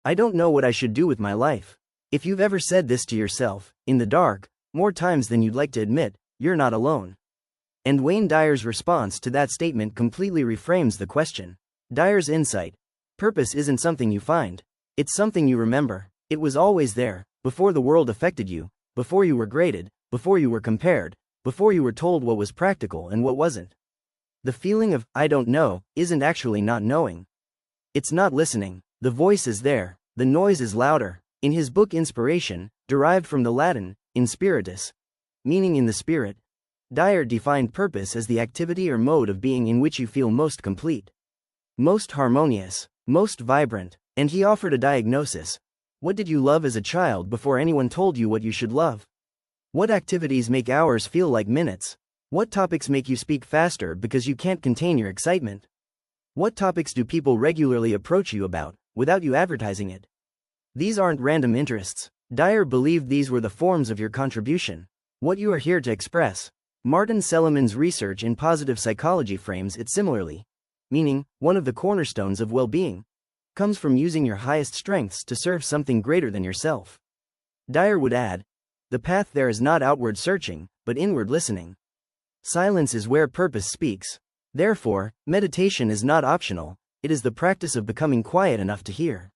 I don't know what I should do with my life. If you've ever said this to yourself, in the dark, more times than you'd like to admit, you're not alone. And Wayne Dyer's response to that statement completely reframes the question. Dyer's insight: purpose isn't something you find, it's something you remember. It was always there, before the world affected you, before you were graded, before you were compared, before you were told what was practical and what wasn't. The feeling of, I don't know, isn't actually not knowing. It's not listening. The voice is there, the noise is louder. In his book Inspiration, derived from the Latin, in spiritus, meaning in the spirit, Dyer defined purpose as the activity or mode of being in which you feel most complete, most harmonious, most vibrant, and he offered a diagnosis. What did you love as a child before anyone told you what you should love? What activities make hours feel like minutes? What topics make you speak faster because you can't contain your excitement? What topics do people regularly approach you about, without you advertising it? These aren't random interests. Dyer believed these were the forms of your contribution, what you are here to express. Martin Seligman's research in positive psychology frames it similarly, meaning, one of the cornerstones of well-being comes from using your highest strengths to serve something greater than yourself. Dyer would add, the path there is not outward searching, but inward listening. Silence is where purpose speaks. Therefore, meditation is not optional, it is the practice of becoming quiet enough to hear.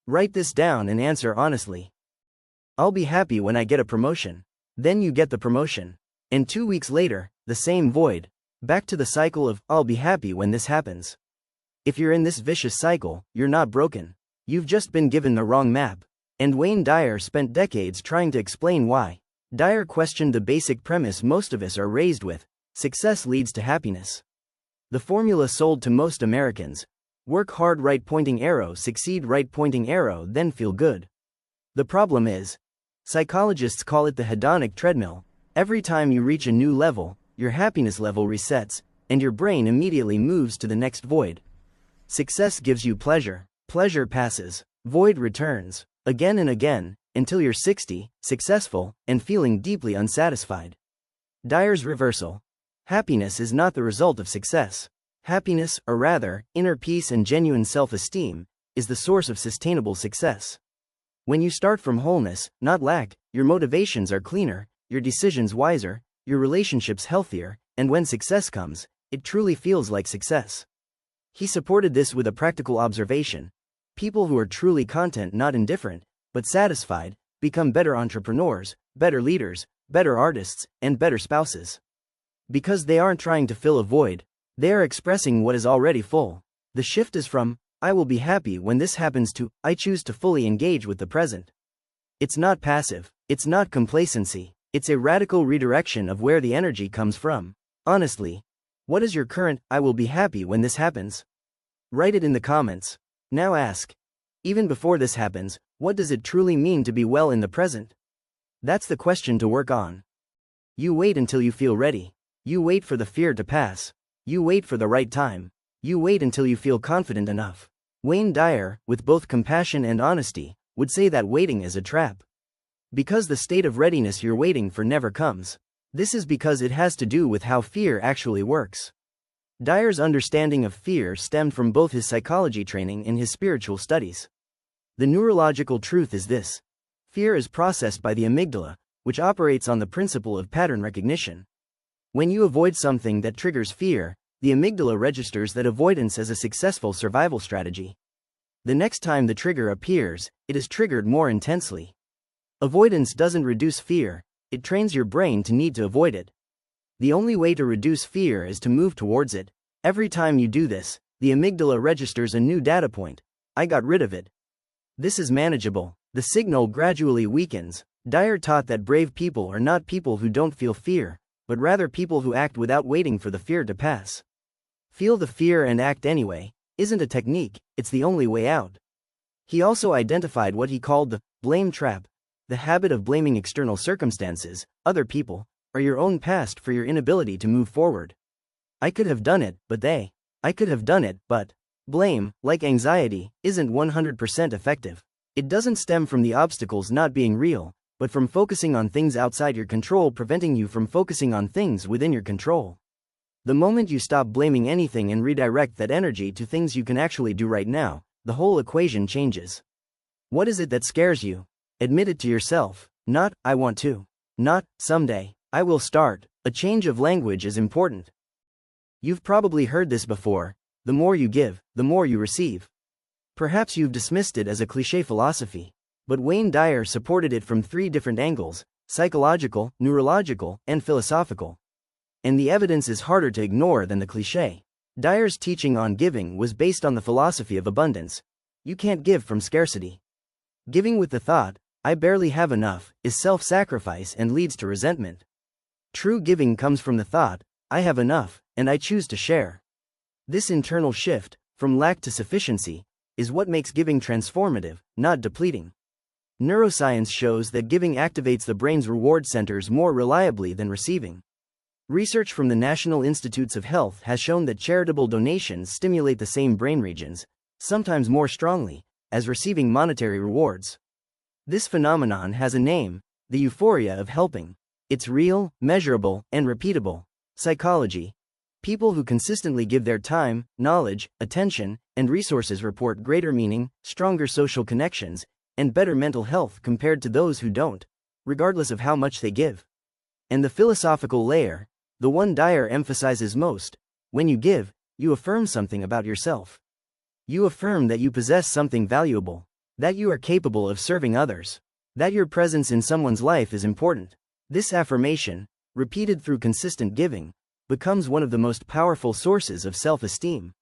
Write this down and answer honestly. I'll be happy when I get a promotion. Then you get the promotion. And 2 weeks later, the same void. Back to the cycle of, I'll be happy when this happens. If you're in this vicious cycle, you're not broken. You've just been given the wrong map. And Wayne Dyer spent decades trying to explain why. Dyer questioned the basic premise most of us are raised with: success leads to happiness. The formula sold to most Americans: work hard, right pointing arrow, succeed, right pointing arrow, then feel good. The problem is, psychologists call it the hedonic treadmill. Every time you reach a new level, your happiness level resets, and your brain immediately moves to the next void. Success gives you pleasure. Pleasure passes. Void returns. Again and again, until you're 60, successful, and feeling deeply unsatisfied. Dyer's reversal. Happiness is not the result of success. Happiness, or rather, inner peace and genuine self-esteem, is the source of sustainable success. When you start from wholeness, not lack, your motivations are cleaner, your decisions wiser, your relationships healthier, and when success comes, it truly feels like success. He supported this with a practical observation. People who are truly content, not indifferent, but satisfied, become better entrepreneurs, better leaders, better artists, and better spouses. Because they aren't trying to fill a void, they are expressing what is already full. The shift is from, I will be happy when this happens, to, I choose to fully engage with the present. It's not passive, it's not complacency, it's a radical redirection of where the energy comes from. Honestly, what is your current, I will be happy when this happens? Write it in the comments. Now ask, even before this happens, what does it truly mean to be well in the present? That's the question to work on. You wait until you feel ready. You wait for the fear to pass. You wait for the right time. You wait until you feel confident enough. Wayne Dyer, with both compassion and honesty, would say that waiting is a trap. Because the state of readiness you're waiting for never comes. This is because it has to do with how fear actually works. Dyer's understanding of fear stemmed from both his psychology training and his spiritual studies. The neurological truth is this: fear is processed by the amygdala, which operates on the principle of pattern recognition. When you avoid something that triggers fear, the amygdala registers that avoidance as a successful survival strategy. The next time the trigger appears, it is triggered more intensely. Avoidance doesn't reduce fear, it trains your brain to need to avoid it. The only way to reduce fear is to move towards it. Every time you do this, the amygdala registers a new data point: I got rid of it. This is manageable. The signal gradually weakens. Dyer taught that brave people are not people who don't feel fear, but rather people who act without waiting for the fear to pass. Feel the fear and act anyway isn't a technique, it's the only way out. He also identified what he called the blame trap, the habit of blaming external circumstances, other people, or your own past for your inability to move forward. I could have done it, but they. I could have done it, but. Blame, like anxiety, isn't 100% effective. It doesn't stem from the obstacles not being real, but from focusing on things outside your control, preventing you from focusing on things within your control. The moment you stop blaming anything and redirect that energy to things you can actually do right now, the whole equation changes. What is it that scares you? Admit it to yourself. Not, I want to. Not, someday, I will start. A change of language is important. You've probably heard this before: the more you give, the more you receive. Perhaps you've dismissed it as a cliché philosophy, but Wayne Dyer supported it from 3 different angles: psychological, neurological, and philosophical. And the evidence is harder to ignore than the cliché. Dyer's teaching on giving was based on the philosophy of abundance. You can't give from scarcity. Giving with the thought, I barely have enough, is self-sacrifice and leads to resentment. True giving comes from the thought, I have enough, and I choose to share. This internal shift, from lack to sufficiency, is what makes giving transformative, not depleting. Neuroscience shows that giving activates the brain's reward centers more reliably than receiving. Research from the National Institutes of Health has shown that charitable donations stimulate the same brain regions, sometimes more strongly, as receiving monetary rewards. This phenomenon has a name: the euphoria of helping. It's real, measurable, and repeatable. Psychology. People who consistently give their time, knowledge, attention, and resources report greater meaning, stronger social connections, and better mental health compared to those who don't, regardless of how much they give. And the philosophical layer, the one Dyer emphasizes most: when you give, you affirm something about yourself. You affirm that you possess something valuable, that you are capable of serving others, that your presence in someone's life is important. This affirmation, repeated through consistent giving, becomes one of the most powerful sources of self-esteem.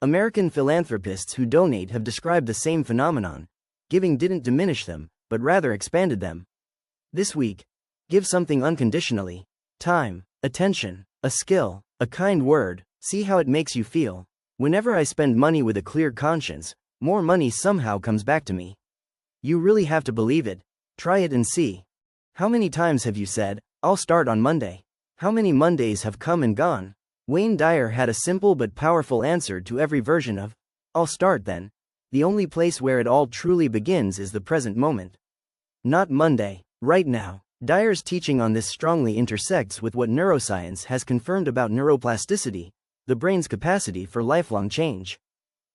American philanthropists who donate have described the same phenomenon. Giving didn't diminish them, but rather expanded them. This week, give something unconditionally: time, attention, a skill, a kind word. See how it makes you feel. Whenever I spend money with a clear conscience, more money somehow comes back to me. You really have to believe it. Try it and see. How many times have you said, I'll start on Monday? How many Mondays have come and gone? Wayne Dyer had a simple but powerful answer to every version of, I'll start then. The only place where it all truly begins is the present moment. Not Monday, right now. Dyer's teaching on this strongly intersects with what neuroscience has confirmed about neuroplasticity, the brain's capacity for lifelong change.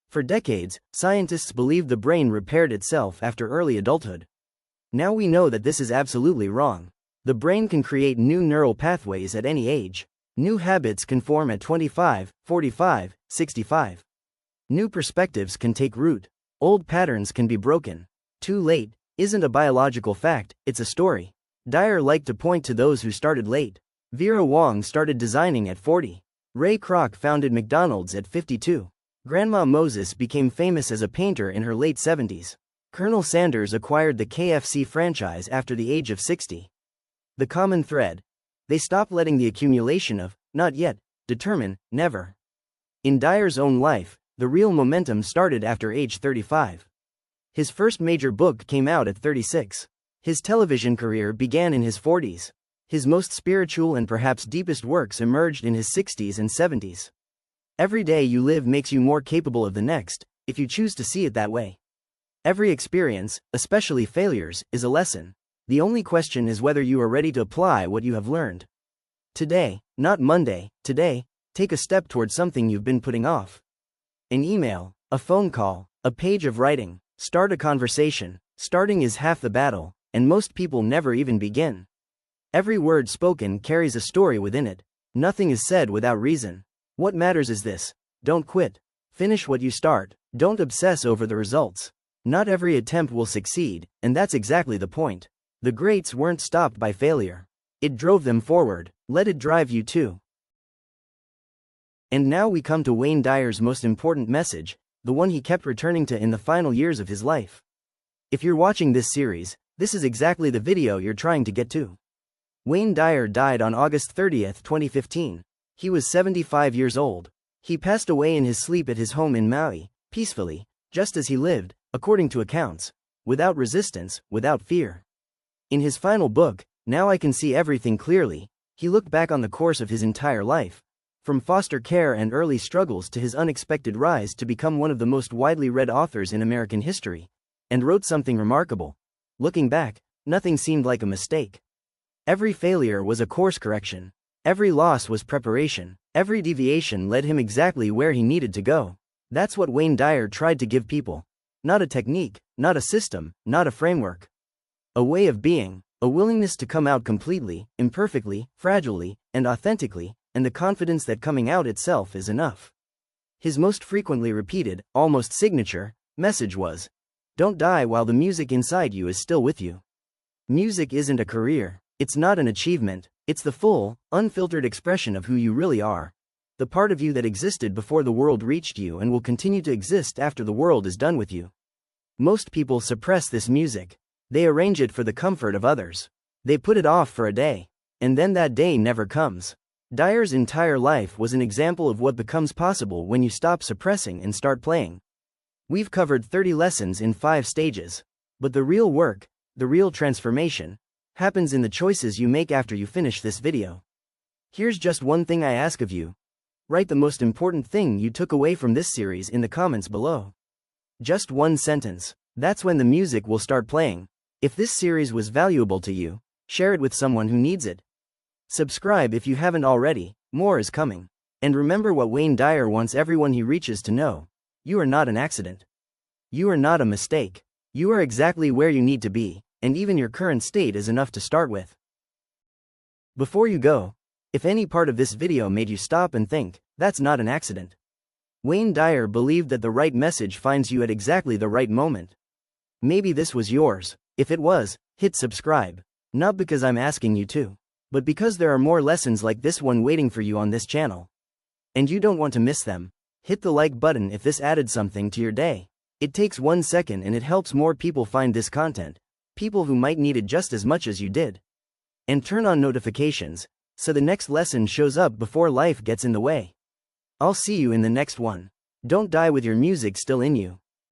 For decades, scientists believed the brain repaired itself after early adulthood. Now we know that this is absolutely wrong. The brain can create new neural pathways at any age. New habits can form at 25, 45, 65. New perspectives can take root. Old patterns can be broken. Too late isn't a biological fact, it's a story. Dyer liked to point to those who started late. Vera Wang started designing at 40. Ray Kroc founded McDonald's at 52. Grandma Moses became famous as a painter in her late 70s. Colonel Sanders acquired the KFC franchise after the age of 60. The common thread: they stopped letting the accumulation of, not yet, determine, never. In Dyer's own life, the real momentum started after age 35. His first major book came out at 36. His television career began in his 40s. His most spiritual and perhaps deepest works emerged in his 60s and 70s. Every day you live makes you more capable of the next, if you choose to see it that way. Every experience, especially failures, is a lesson. The only question is whether you are ready to apply what you have learned. Today, not Monday, today, take a step towards something you've been putting off. An email, a phone call, a page of writing. Start a conversation. Starting is half the battle, and most people never even begin. Every word spoken carries a story within it. Nothing is said without reason. What matters is this: don't quit. Finish what you start. Don't obsess over the results. Not every attempt will succeed, and that's exactly the point. The greats weren't stopped by failure. It drove them forward. Let it drive you too. And now we come to Wayne Dyer's most important message, the one he kept returning to in the final years of his life. If you're watching this series, this is exactly the video you're trying to get to. Wayne Dyer died on August 30, 2015. He was 75 years old. He passed away in his sleep at his home in Maui, peacefully, just as he lived, according to accounts, without resistance, without fear. In his final book, Now I Can See Everything Clearly, he looked back on the course of his entire life, from foster care and early struggles to his unexpected rise to become one of the most widely read authors in American history, and wrote something remarkable. Looking back, nothing seemed like a mistake. Every failure was a course correction. Every loss was preparation. Every deviation led him exactly where he needed to go. That's what Wayne Dyer tried to give people. Not a technique, not a system, not a framework. A way of being, a willingness to come out completely, imperfectly, fragilely, and authentically, and the confidence that coming out itself is enough. His most frequently repeated, almost signature, message was, "Don't die while the music inside you is still with you." Music isn't a career, it's not an achievement, it's the full, unfiltered expression of who you really are. The part of you that existed before the world reached you and will continue to exist after the world is done with you. Most people suppress this music. They arrange it for the comfort of others. They put it off for a day. And then that day never comes. Dyer's entire life was an example of what becomes possible when you stop suppressing and start playing. We've covered 30 lessons in 5 stages. But the real work, the real transformation, happens in the choices you make after you finish this video. Here's just one thing I ask of you. Write the most important thing you took away from this series in the comments below. Just one sentence. That's when the music will start playing. If this series was valuable to you, share it with someone who needs it. Subscribe if you haven't already, more is coming. And remember what Wayne Dyer wants everyone he reaches to know. You are not an accident. You are not a mistake. You are exactly where you need to be, and even your current state is enough to start with. Before you go, if any part of this video made you stop and think, that's not an accident. Wayne Dyer believed that the right message finds you at exactly the right moment. Maybe this was yours. If it was, hit subscribe. Not because I'm asking you to, but because there are more lessons like this one waiting for you on this channel. And you don't want to miss them. Hit the like button if this added something to your day. It takes 1 second and it helps more people find this content, people who might need it just as much as you did. And turn on notifications, so the next lesson shows up before life gets in the way. I'll see you in the next one. Don't die with your music still in you.